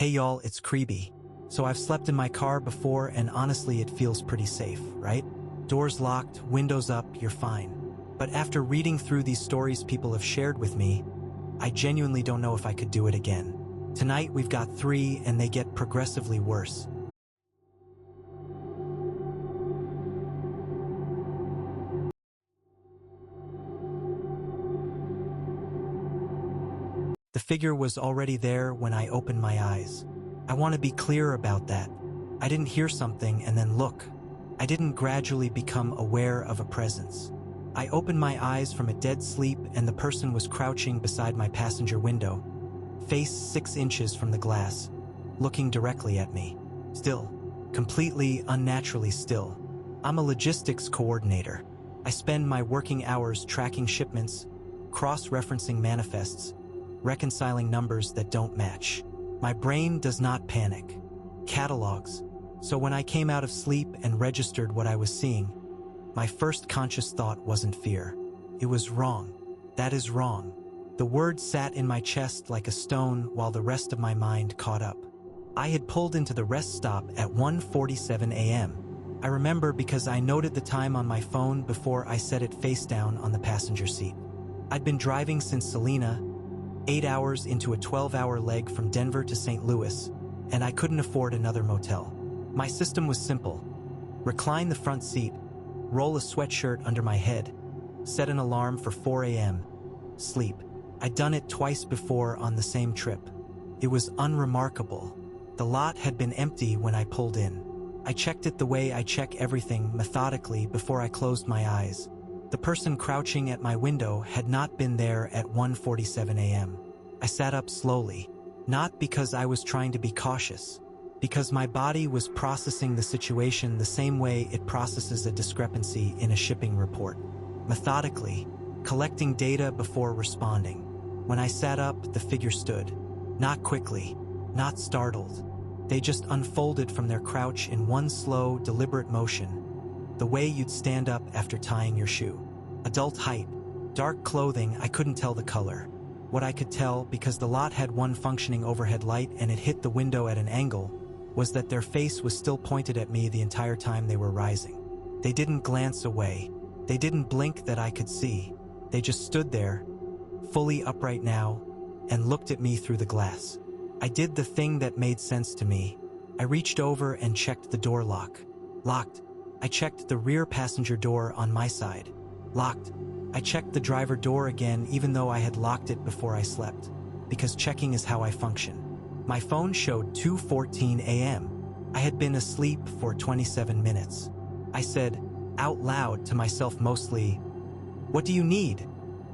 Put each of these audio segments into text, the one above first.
Hey y'all, it's Kreeby. So I've slept in my car before and honestly it feels pretty safe, right? Doors locked, windows up, you're fine. But after reading through these stories people have shared with me, I genuinely don't know if I could do it again. Tonight we've got 3 and they get progressively worse. The figure was already there when I opened my eyes. I want to be clear about that. I didn't hear something and then look. I didn't gradually become aware of a presence. I opened my eyes from a dead sleep and the person was crouching beside my passenger window, face 6 inches from the glass, looking directly at me. Still, completely unnaturally still. I'm a logistics coordinator. I spend my working hours tracking shipments, cross-referencing manifests, reconciling numbers that don't match. My brain does not panic. Catalogs. So when I came out of sleep and registered what I was seeing, my first conscious thought wasn't fear. It was wrong. That is wrong. The word sat in my chest like a stone while the rest of my mind caught up. I had pulled into the rest stop at 1:47 a.m. I remember because I noted the time on my phone before I set it face down on the passenger seat. I'd been driving since Salina, 8 hours into a 12-hour leg from Denver to St. Louis, and I couldn't afford another motel. My system was simple. Recline the front seat, roll a sweatshirt under my head, set an alarm for 4 a.m., sleep. I'd done it twice before on the same trip. It was unremarkable. The lot had been empty when I pulled in. I checked it the way I check everything methodically before I closed my eyes. The person crouching at my window had not been there at 1:47 a.m. I sat up slowly, not because I was trying to be cautious, because my body was processing the situation the same way it processes a discrepancy in a shipping report. Methodically, collecting data before responding. When I sat up, the figure stood. Not quickly, not startled. They just unfolded from their crouch in one slow, deliberate motion, the way you'd stand up after tying your shoe. Adult height, dark clothing, I couldn't tell the color. What I could tell, because the lot had one functioning overhead light and it hit the window at an angle, was that their face was still pointed at me the entire time they were rising. They didn't glance away. They didn't blink that I could see. They just stood there, fully upright now, and looked at me through the glass. I did the thing that made sense to me. I reached over and checked the door lock. Locked. I checked the rear passenger door on my side. Locked. I checked the driver door again even though I had locked it before I slept, because checking is how I function. My phone showed 2:14 a.m. I had been asleep for 27 minutes. I said, out loud to myself mostly, "What do you need?"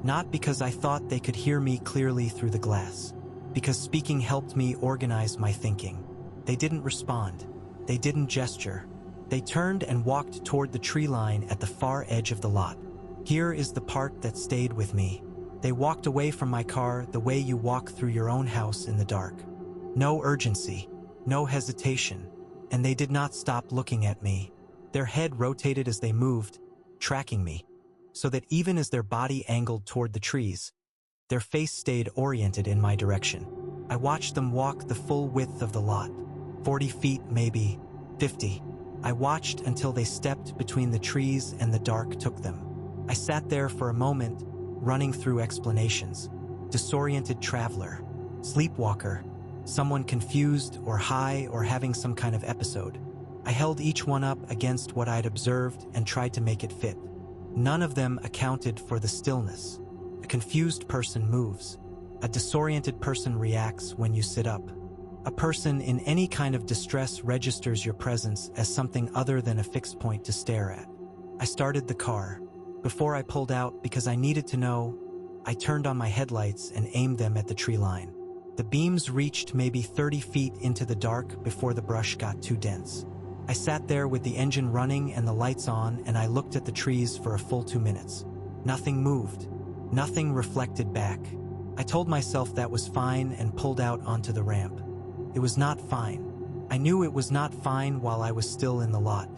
Not because I thought they could hear me clearly through the glass, because speaking helped me organize my thinking. They didn't respond. They didn't gesture. They turned and walked toward the tree line at the far edge of the lot. Here is the part that stayed with me. They walked away from my car the way you walk through your own house in the dark. No urgency, no hesitation, and they did not stop looking at me. Their head rotated as they moved, tracking me, so that even as their body angled toward the trees, their face stayed oriented in my direction. I watched them walk the full width of the lot, 40 feet maybe, 50. I watched until they stepped between the trees and the dark took them. I sat there for a moment, running through explanations. Disoriented traveler, sleepwalker, someone confused or high or having some kind of episode. I held each one up against what I'd observed and tried to make it fit. None of them accounted for the stillness. A confused person moves. A disoriented person reacts when you sit up. A person in any kind of distress registers your presence as something other than a fixed point to stare at. I started the car. Before I pulled out, because I needed to know, I turned on my headlights and aimed them at the tree line. The beams reached maybe 30 feet into the dark before the brush got too dense. I sat there with the engine running and the lights on, and I looked at the trees for a full 2 minutes. Nothing moved. Nothing reflected back. I told myself that was fine and pulled out onto the ramp. It was not fine. I knew it was not fine while I was still in the lot.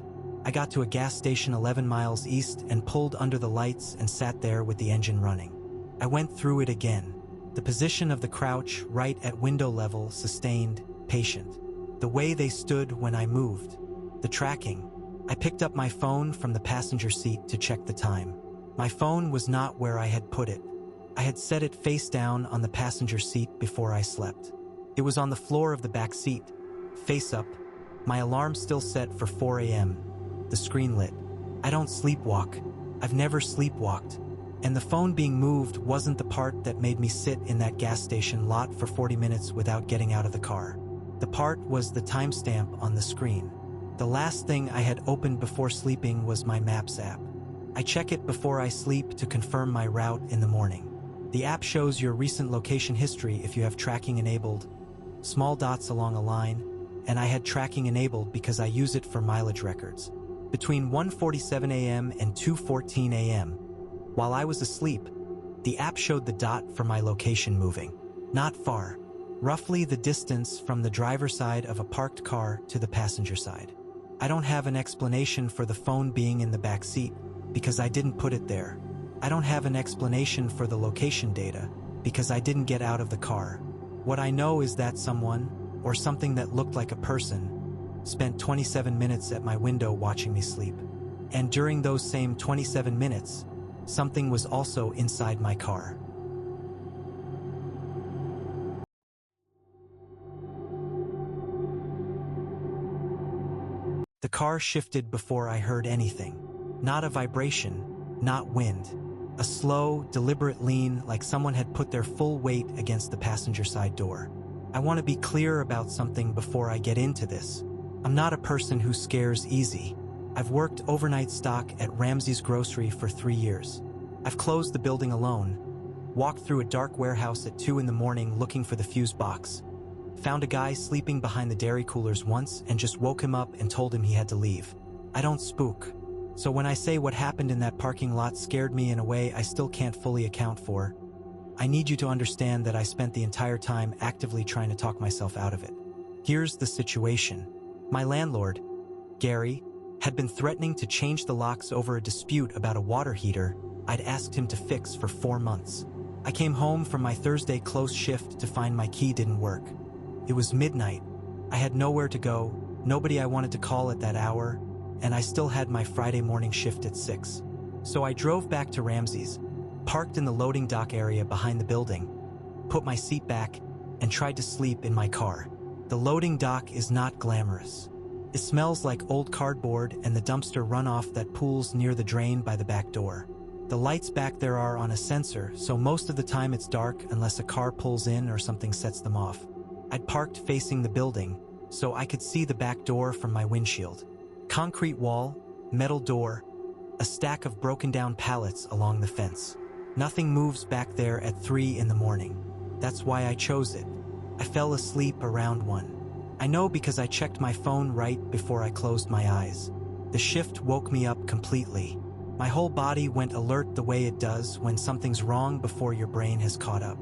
I got to a gas station 11 miles east and pulled under the lights and sat there with the engine running. I went through it again. The position of the crouch right at window level, sustained, patient. The way they stood when I moved. The tracking. I picked up my phone from the passenger seat to check the time. My phone was not where I had put it. I had set it face down on the passenger seat before I slept. It was on the floor of the back seat, face up, my alarm still set for 4 a.m. The screen lit. I don't sleepwalk. I've never sleepwalked. And the phone being moved wasn't the part that made me sit in that gas station lot for 40 minutes without getting out of the car. The part was the timestamp on the screen. The last thing I had opened before sleeping was my Maps app. I check it before I sleep to confirm my route in the morning. The app shows your recent location history if you have tracking enabled, small dots along a line, and I had tracking enabled because I use it for mileage records. Between 1:47 a.m. and 2:14 a.m., while I was asleep, the app showed the dot for my location moving. Not far, roughly the distance from the driver's side of a parked car to the passenger side. I don't have an explanation for the phone being in the back seat because I didn't put it there. I don't have an explanation for the location data because I didn't get out of the car. What I know is that someone, or something that looked like a person, spent 27 minutes at my window watching me sleep. And during those same 27 minutes, something was also inside my car. The car shifted before I heard anything. Not a vibration, not wind. A slow, deliberate lean like someone had put their full weight against the passenger side door. I want to be clear about something before I get into this. I'm not a person who scares easy. I've worked overnight stock at Ramsey's Grocery for 3 years. I've closed the building alone, walked through a dark warehouse at 2 in the morning looking for the fuse box, found a guy sleeping behind the dairy coolers once and just woke him up and told him he had to leave. I don't spook. So when I say what happened in that parking lot scared me in a way I still can't fully account for, I need you to understand that I spent the entire time actively trying to talk myself out of it. Here's the situation. My landlord, Gary, had been threatening to change the locks over a dispute about a water heater I'd asked him to fix for 4 months. I came home from my Thursday close shift to find my key didn't work. It was midnight. I had nowhere to go, nobody I wanted to call at that hour, and I still had my Friday morning shift at 6. So I drove back to Ramsey's, parked in the loading dock area behind the building, put my seat back, and tried to sleep in my car. The loading dock is not glamorous. It smells like old cardboard and the dumpster runoff that pools near the drain by the back door. The lights back there are on a sensor, so most of the time it's dark unless a car pulls in or something sets them off. I'd parked facing the building, so I could see the back door from my windshield. Concrete wall, metal door, a stack of broken down pallets along the fence. Nothing moves back there at 3 in the morning. That's why I chose it. I fell asleep around 1. I know because I checked my phone right before I closed my eyes. The shift woke me up completely. My whole body went alert the way it does when something's wrong before your brain has caught up.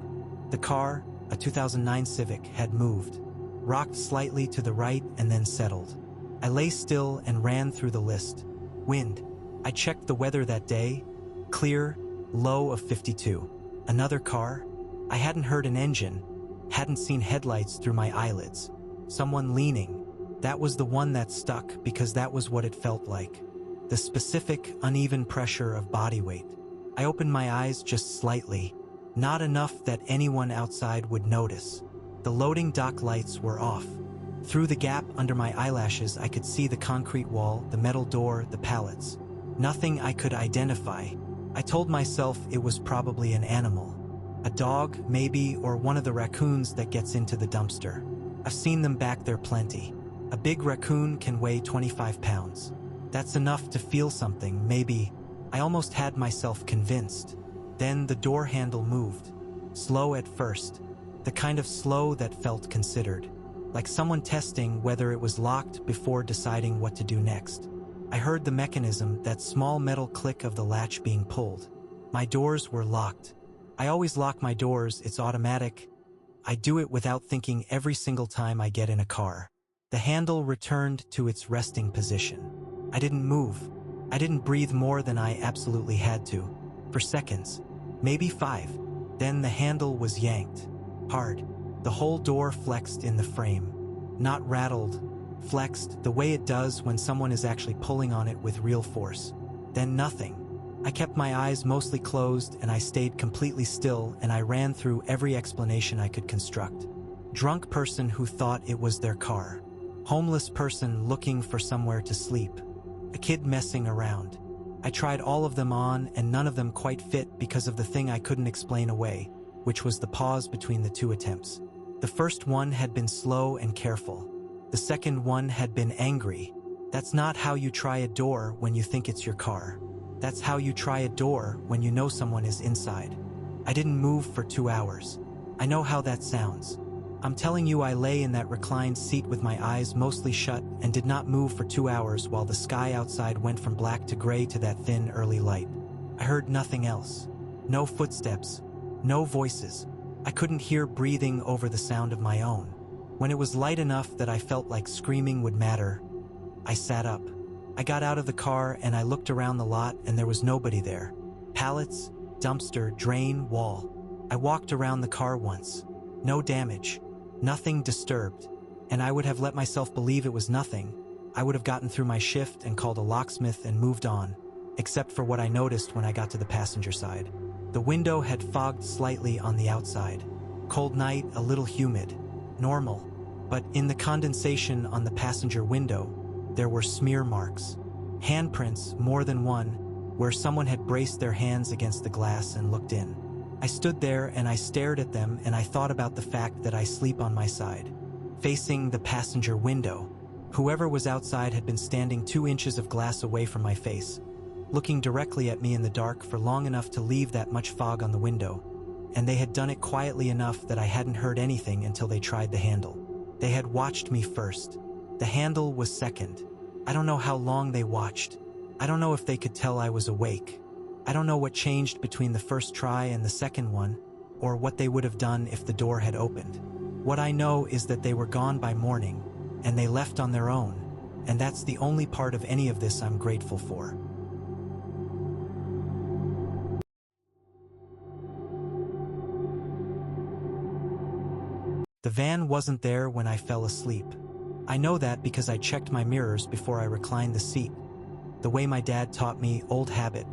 The car, a 2009 Civic, had moved, rocked slightly to the right and then settled. I lay still and ran through the list. Wind. I checked the weather that day. Clear, low of 52. Another car. I hadn't heard an engine, hadn't seen headlights through my eyelids. Someone leaning. That was the one that stuck because that was what it felt like. The specific, uneven pressure of body weight. I opened my eyes just slightly, not enough that anyone outside would notice. The loading dock lights were off. Through the gap under my eyelashes, I could see the concrete wall, the metal door, the pallets. Nothing I could identify. I told myself it was probably an animal. A dog, maybe, or one of the raccoons that gets into the dumpster. I've seen them back there plenty. A big raccoon can weigh 25 pounds. That's enough to feel something, maybe. I almost had myself convinced. Then the door handle moved. Slow at first. The kind of slow that felt considered. Like someone testing whether it was locked before deciding what to do next. I heard the mechanism, that small metal click of the latch being pulled. My doors were locked. I always lock my doors, it's automatic. I do it without thinking every single time I get in a car. The handle returned to its resting position. I didn't move. I didn't breathe more than I absolutely had to. For seconds. Maybe 5. Then the handle was yanked. Hard. The whole door flexed in the frame. not rattled, flexed, the way it does when someone is actually pulling on it with real force. Then nothing. I kept my eyes mostly closed and I stayed completely still, and I ran through every explanation I could construct. Drunk person who thought it was their car. Homeless person looking for somewhere to sleep. A kid messing around. I tried all of them on and none of them quite fit because of the thing I couldn't explain away, which was the pause between the two attempts. The first one had been slow and careful. The second one had been angry. That's not how you try a door when you think it's your car. That's how you try a door when you know someone is inside. I didn't move for 2 hours. I know how that sounds. I'm telling you, I lay in that reclined seat with my eyes mostly shut and did not move for 2 hours while the sky outside went from black to gray to that thin early light. I heard nothing else. No footsteps. No voices. I couldn't hear breathing over the sound of my own. When it was light enough that I felt like screaming would matter, I sat up. I got out of the car and I looked around the lot and there was nobody there. Pallets, dumpster, drain, wall. I walked around the car once. No damage. Nothing disturbed. And I would have let myself believe it was nothing. I would have gotten through my shift and called a locksmith and moved on, except for what I noticed when I got to the passenger side. The window had fogged slightly on the outside. Cold night, a little humid. Normal. But in the condensation on the passenger window, there were smear marks. Handprints, more than one, where someone had braced their hands against the glass and looked in. I stood there and I stared at them and I thought about the fact that I sleep on my side, facing the passenger window. Whoever was outside had been standing 2 inches of glass away from my face, looking directly at me in the dark for long enough to leave that much fog on the window, and they had done it quietly enough that I hadn't heard anything until they tried the handle. They had watched me first. The handle was second. I don't know how long they watched. I don't know if they could tell I was awake. I don't know what changed between the first try and the second one, or what they would have done if the door had opened. What I know is that they were gone by morning, and they left on their own, and that's the only part of any of this I'm grateful for. The van wasn't there when I fell asleep. I know that because I checked my mirrors before I reclined the seat. The way my dad taught me, old habit.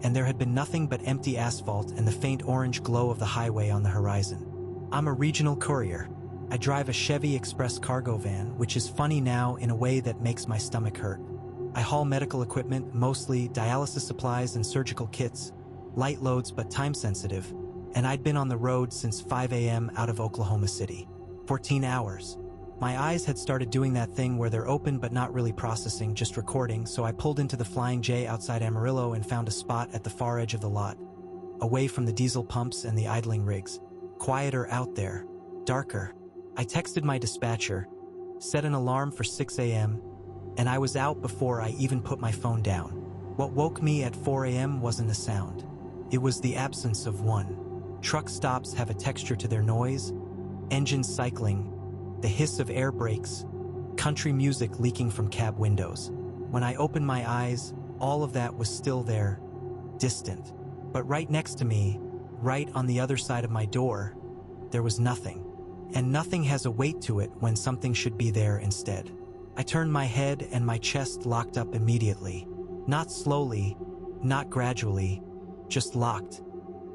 And there had been nothing but empty asphalt and the faint orange glow of the highway on the horizon. I'm a regional courier. I drive a Chevy Express cargo van, which is funny now in a way that makes my stomach hurt. I haul medical equipment, mostly dialysis supplies and surgical kits, light loads but time-sensitive, and I'd been on the road since 5 a.m. out of Oklahoma City. 14 hours. My eyes had started doing that thing where they're open but not really processing, just recording, so I pulled into the Flying J outside Amarillo and found a spot at the far edge of the lot, away from the diesel pumps and the idling rigs. Quieter out there. Darker. I texted my dispatcher, set an alarm for 6 a.m., and I was out before I even put my phone down. What woke me at 4 a.m. wasn't a sound. It was the absence of one. Truck stops have a texture to their noise, engines cycling, the hiss of air brakes, country music leaking from cab windows. When I opened my eyes, all of that was still there, distant. But right next to me, right on the other side of my door, there was nothing. And nothing has a weight to it when something should be there instead. I turned my head and my chest locked up immediately. Not slowly, not gradually, just locked,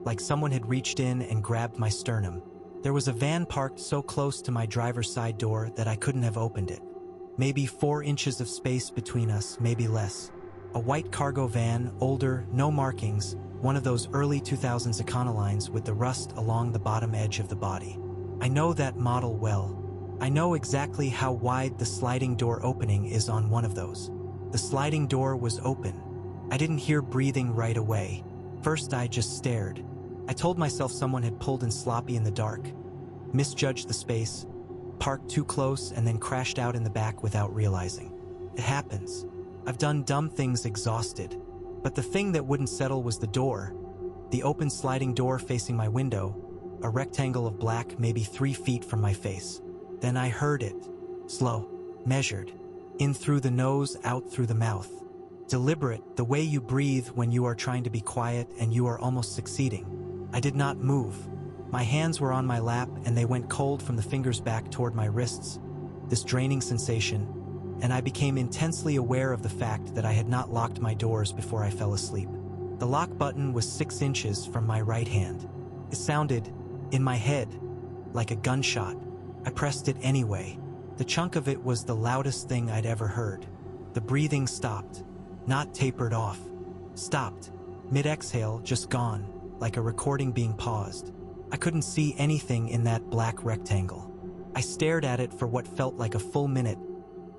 like someone had reached in and grabbed my sternum. There was a van parked so close to my driver's side door that I couldn't have opened it. Maybe 4 inches of space between us, maybe less. A white cargo van, older, no markings, one of those early 2000s Econolines with the rust along the bottom edge of the body. I know that model well. I know exactly how wide the sliding door opening is on one of those. The sliding door was open. I didn't hear breathing right away. First I just stared. I told myself someone had pulled in sloppy in the dark, misjudged the space, parked too close, and then crashed out in the back without realizing. It happens. I've done dumb things exhausted. But the thing that wouldn't settle was the door. The open sliding door facing my window, a rectangle of black maybe 3 feet from my face. Then I heard it. Slow, measured, in through the nose, out through the mouth. Deliberate, the way you breathe when you are trying to be quiet and you are almost succeeding. I did not move. My hands were on my lap and they went cold from the fingers back toward my wrists. this draining sensation, and I became intensely aware of the fact that I had not locked my doors before I fell asleep. The lock button was 6 inches from my right hand. It sounded, in my head, like a gunshot. I pressed it anyway. The chunk of it was the loudest thing I'd ever heard. The breathing stopped, not tapered off. Stopped. Mid-exhale, just gone, like a recording being paused. I couldn't see anything in that black rectangle. I stared at it for what felt like a full minute.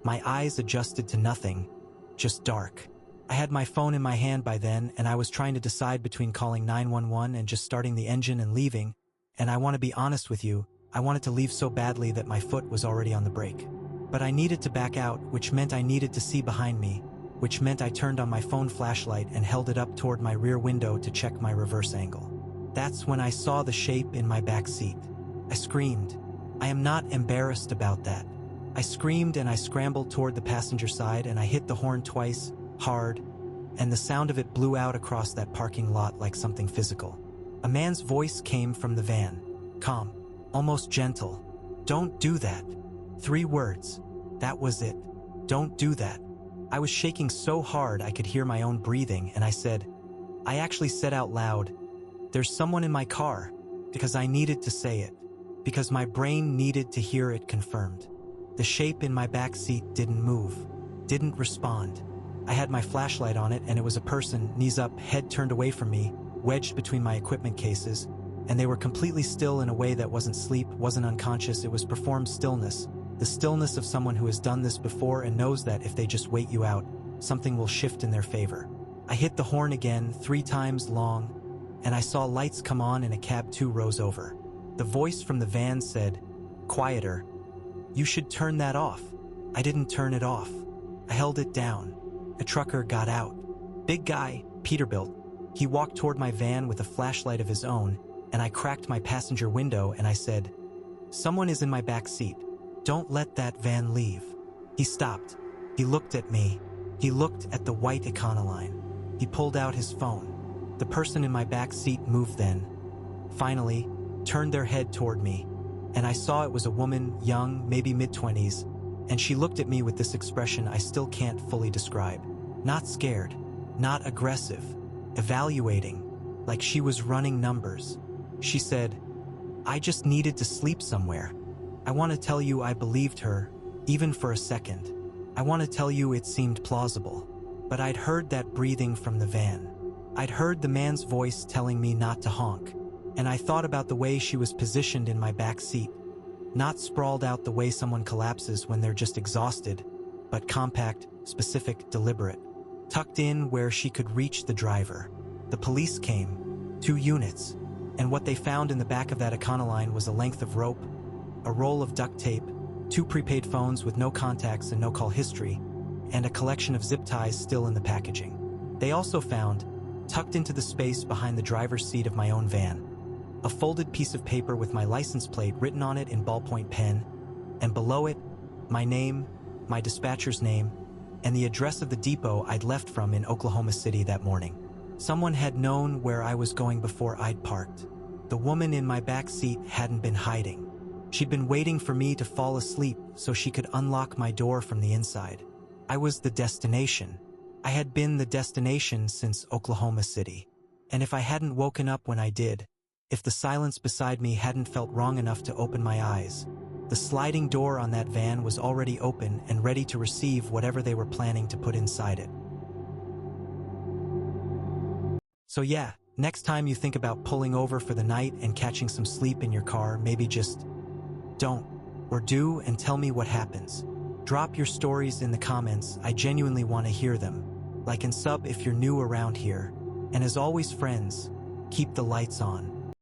My eyes adjusted to nothing, just dark. I had my phone in my hand by then, and I was trying to decide between calling 911 and just starting the engine and leaving. And I want to be honest with you, I wanted to leave so badly that my foot was already on the brake. But I needed to back out, which meant I needed to see behind me, which meant I turned on my phone flashlight and held it up toward my rear window to check my reverse angle. That's when I saw the shape in my back seat. I screamed. I am not embarrassed about that. I screamed and I scrambled toward the passenger side and I hit the horn twice, hard, and the sound of it blew out across that parking lot like something physical. A man's voice came from the van. Calm, almost gentle. Don't do that. 3 words. That was it. Don't do that. I was shaking so hard I could hear my own breathing, and I actually said out loud, "There's someone in my car," because I needed to say it, because my brain needed to hear it confirmed. The shape in my back seat didn't move, didn't respond. I had my flashlight on it, and it was a person, knees up, head turned away from me, wedged between my equipment cases, and they were completely still in a way that wasn't sleep, wasn't unconscious, it was performed stillness. The stillness of someone who has done this before and knows that if they just wait you out, something will shift in their favor. I hit the horn again 3 times long, and I saw lights come on in a cab 2 rows over. The voice from the van said, "Quieter. You should turn that off." I didn't turn it off. I held it down. A trucker got out. Big guy, Peterbilt. He walked toward my van with a flashlight of his own, and I cracked my passenger window and I said, "Someone is in my back seat. Don't let that van leave." He stopped. He looked at me. He looked at the white Econoline. He pulled out his phone. The person in my back seat moved then. Finally, turned their head toward me, and I saw it was a woman, young, maybe mid-20s, and she looked at me with this expression I still can't fully describe. Not scared, not aggressive, evaluating, like she was running numbers. She said, "I just needed to sleep somewhere." I want to tell you I believed her, even for a second. I want to tell you it seemed plausible. But I'd heard that breathing from the van. I'd heard the man's voice telling me not to honk. And I thought about the way she was positioned in my back seat. Not sprawled out the way someone collapses when they're just exhausted, but compact, specific, deliberate. Tucked in where she could reach the driver. The police came, 2 units, and what they found in the back of that Econoline was a length of rope, a roll of duct tape, 2 prepaid phones with no contacts and no call history, and a collection of zip ties still in the packaging. They also found, tucked into the space behind the driver's seat of my own van, a folded piece of paper with my license plate written on it in ballpoint pen, and below it, my name, my dispatcher's name, and the address of the depot I'd left from in Oklahoma City that morning. Someone had known where I was going before I'd parked. The woman in my back seat hadn't been hiding. She'd been waiting for me to fall asleep so she could unlock my door from the inside. I was the destination. I had been the destination since Oklahoma City. And if I hadn't woken up when I did, if the silence beside me hadn't felt wrong enough to open my eyes, the sliding door on that van was already open and ready to receive whatever they were planning to put inside it. So yeah, next time you think about pulling over for the night and catching some sleep in your car, maybe just don't, or do, and tell me what happens. Drop your stories in the comments. I genuinely want to hear them. Like and sub if you're new around here. And as always, friends, keep the lights on.